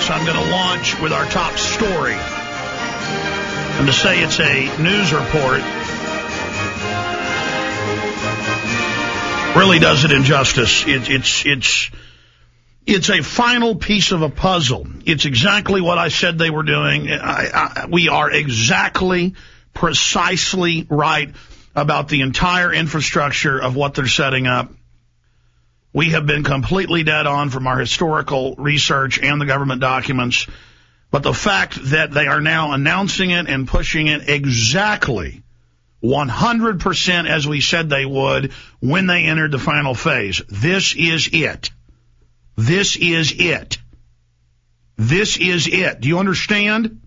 Alex, I'm going to launch with our top story. And to say it's a news report really does it injustice. It's a final piece of a puzzle. It's exactly what I said they were doing. We are exactly, precisely right about the entire infrastructure of what they're setting up. We have been completely dead on from our historical research and the government documents. But the fact that they are now announcing it and pushing it exactly 100% as we said they would when they entered the final phase. This is it. This is it. This is it. Do you understand?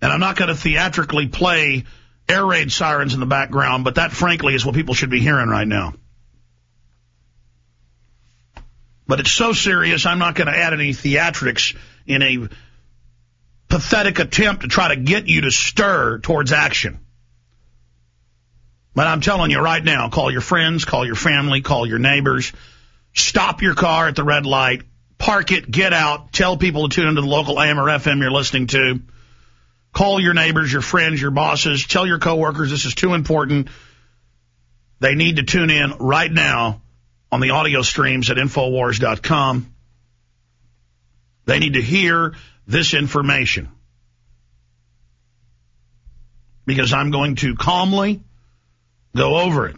And I'm not going to theatrically play air raid sirens in the background, but that, frankly, is what people should be hearing right now. But it's so serious, I'm not going to add any theatrics in a pathetic attempt to try to get you to stir towards action. But I'm telling you right now, call your friends, call your family, call your neighbors, stop your car at the red light, park it, get out, tell people to tune into the local AM or FM you're listening to. Call your neighbors, your friends, your bosses. Tell your coworkers this is too important. They need to tune in right now on the audio streams at Infowars.com. They need to hear this information. Because I'm going to calmly go over it.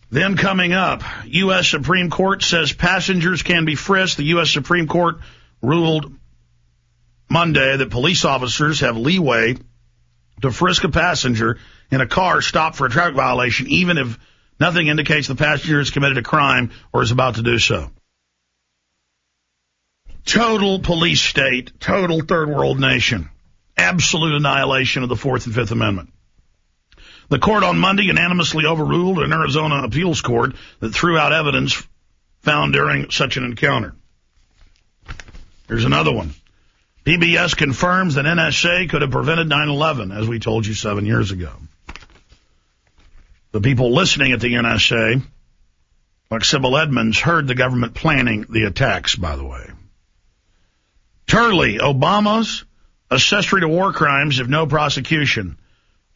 Then coming up, U.S. Supreme Court says passengers can be frisked. The U.S. Supreme Court ruled Monday that police officers have leeway to frisk a passenger in a car stopped for a traffic violation, even if nothing indicates the passenger has committed a crime or is about to do so. Total police state, total third world nation, absolute annihilation of the Fourth and Fifth Amendment. The court on Monday unanimously overruled an Arizona appeals court that threw out evidence found during such an encounter. Here's another one. PBS confirms that NSA could have prevented 9/11, as we told you 7 years ago. The people listening at the NSA, like Sybil Edmonds, heard the government planning the attacks, by the way. Turley, Obama's accessory to war crimes if no prosecution.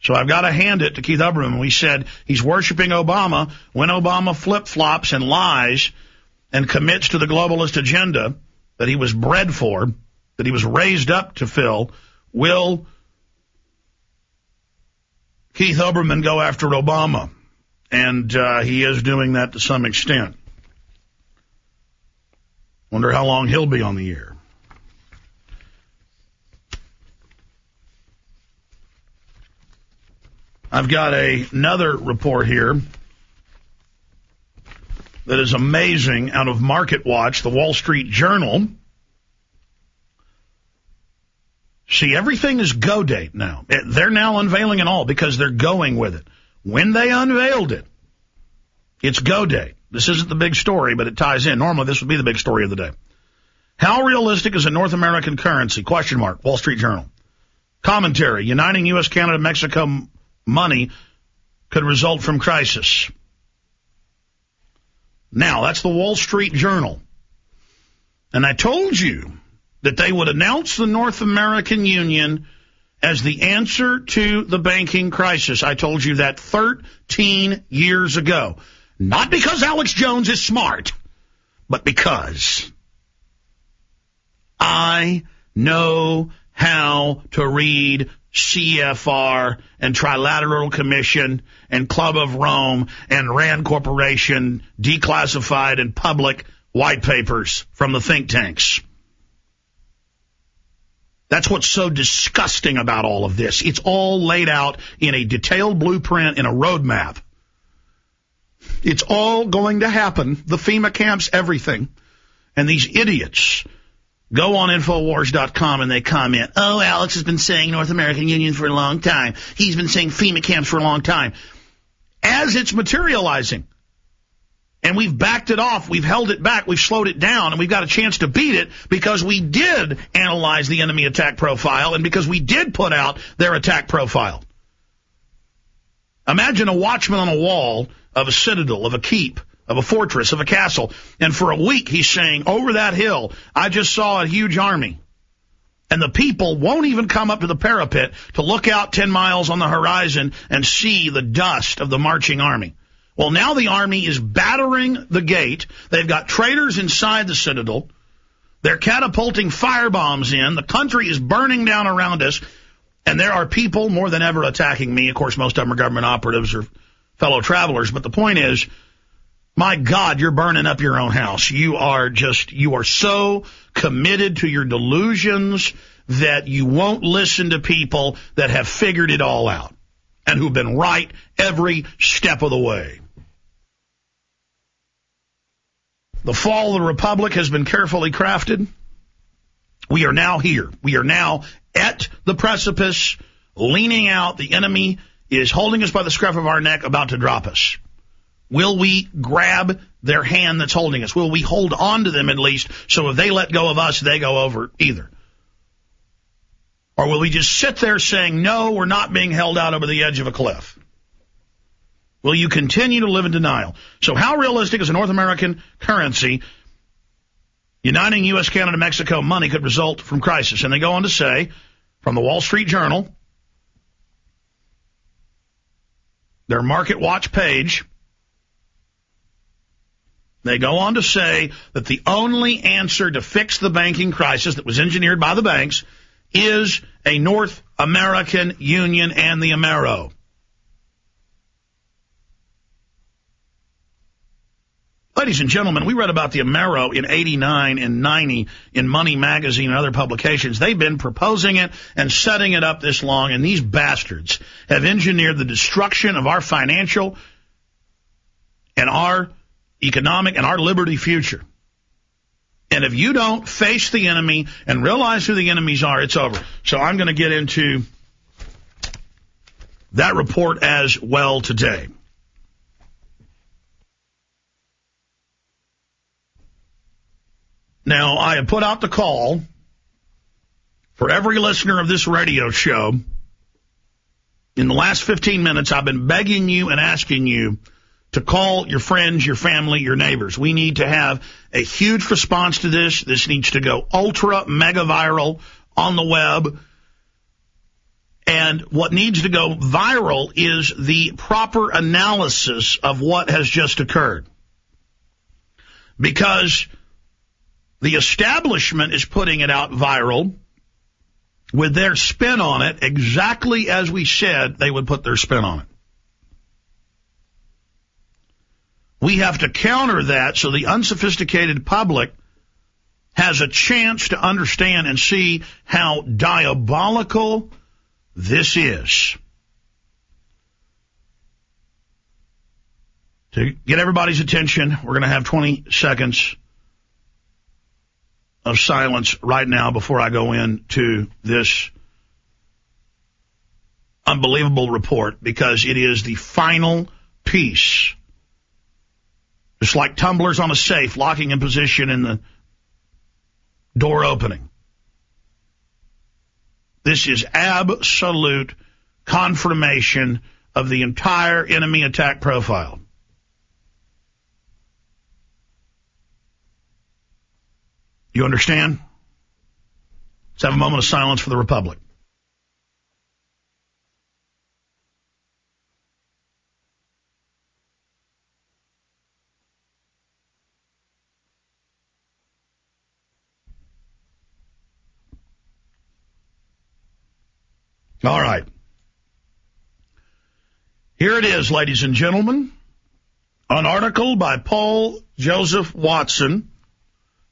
So I've got to hand it to Keith Huberman. We said he's worshiping Obama when Obama flip-flops and lies and commits to the globalist agenda that he was bred for, that he was raised up to fill. Will Keith Huberman go after Obama? And he is doing that to some extent. Wonder how long he'll be on the air. I've got another report here that is amazing out of Market Watch, the Wall Street Journal. See, everything is go date now. They're now unveiling it all because they're going with it. When they unveiled it, it's go date. This isn't the big story, but it ties in. Normally, this would be the big story of the day. How realistic is a North American currency? Question mark. Wall Street Journal. Commentary. Uniting U.S., Canada, Mexico money could result from crisis. Now, that's the Wall Street Journal. And I told you that they would announce the North American Union as the answer to the banking crisis. I told you that 13 years ago. Not because Alex Jones is smart, but because I know how to read CFR and Trilateral Commission and Club of Rome and Rand Corporation declassified and public white papers from the think tanks. That's what's so disgusting about all of this. It's all laid out in a detailed blueprint, in a roadmap. It's all going to happen. The FEMA camps, everything. And these idiots go on Infowars.com and they comment, oh, Alex has been saying North American Union for a long time. He's been saying FEMA camps for a long time. As it's materializing, and we've backed it off, we've held it back, we've slowed it down, and we've got a chance to beat it because we did analyze the enemy attack profile and because we did put out their attack profile. Imagine a watchman on a wall of a citadel, of a keep, of a fortress, of a castle. And for a week, he's saying, over that hill, I just saw a huge army. And the people won't even come up to the parapet to look out 10 miles on the horizon and see the dust of the marching army. Well, now the army is battering the gate. They've got traitors inside the citadel. They're catapulting firebombs in. The country is burning down around us. And there are people more than ever attacking me. Of course, most of them are government operatives or fellow travelers. But the point is, my God, you're burning up your own house. You are so committed to your delusions that you won't listen to people that have figured it all out and who've been right every step of the way. The fall of the Republic has been carefully crafted. We are now here. We are now at the precipice, leaning out. The enemy is holding us by the scruff of our neck, about to drop us. Will we grab their hand that's holding us? Will we hold on to them at least, so if they let go of us, they go over either? Or will we just sit there saying, no, we're not being held out over the edge of a cliff? Will you continue to live in denial? So how realistic is a North American currency uniting U.S., Canada, Mexico money could result from crisis? And they go on to say, from the Wall Street Journal, their Market Watch page, they go on to say that the only answer to fix the banking crisis that was engineered by the banks is a North American Union and the Amero. Ladies and gentlemen, we read about the Amero in 89 and 90 in Money Magazine and other publications. They've been proposing it and setting it up this long, and these bastards have engineered the destruction of our financial and our economic and our liberty future. And if you don't face the enemy and realize who the enemies are, it's over. So I'm going to get into that report as well today. Now, I have put out the call for every listener of this radio show. In the last 15 minutes, I've been begging you and asking you to call your friends, your family, your neighbors. We need to have a huge response to this. This needs to go ultra mega viral on the web. And what needs to go viral is the proper analysis of what has just occurred. Because the establishment is putting it out viral with their spin on it, exactly as we said they would put their spin on it. We have to counter that so the unsophisticated public has a chance to understand and see how diabolical this is. To get everybody's attention, we're going to have 20 seconds of silence right now before I go into this unbelievable report, because it is the final piece. It's like tumblers on a safe locking in position in the door opening. This is absolute confirmation of the entire enemy attack profile. You understand? Let's have a moment of silence for the Republic. All right. Here it is, ladies and gentlemen. An article by Paul Joseph Watson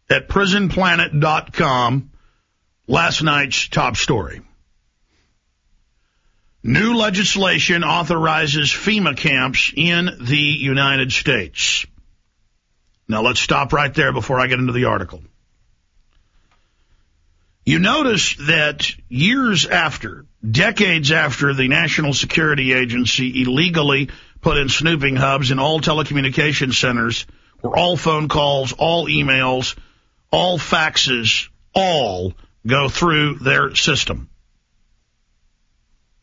at prisonplanet.com, last night's top story. New legislation authorizes FEMA camps in the United States. Now let's stop right there before I get into the article. You notice that years after, decades after the National Security Agency illegally put in snooping hubs in all telecommunication centers, where all phone calls, all emails, all faxes, all go through their system.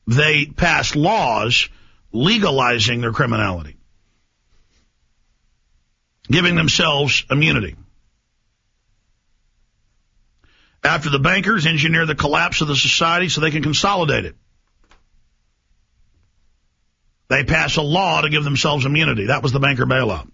They pass laws legalizing their criminality. giving themselves immunity. After the bankers engineer the collapse of the society so they can consolidate it, they pass a law to give themselves immunity. That was the banker bailout.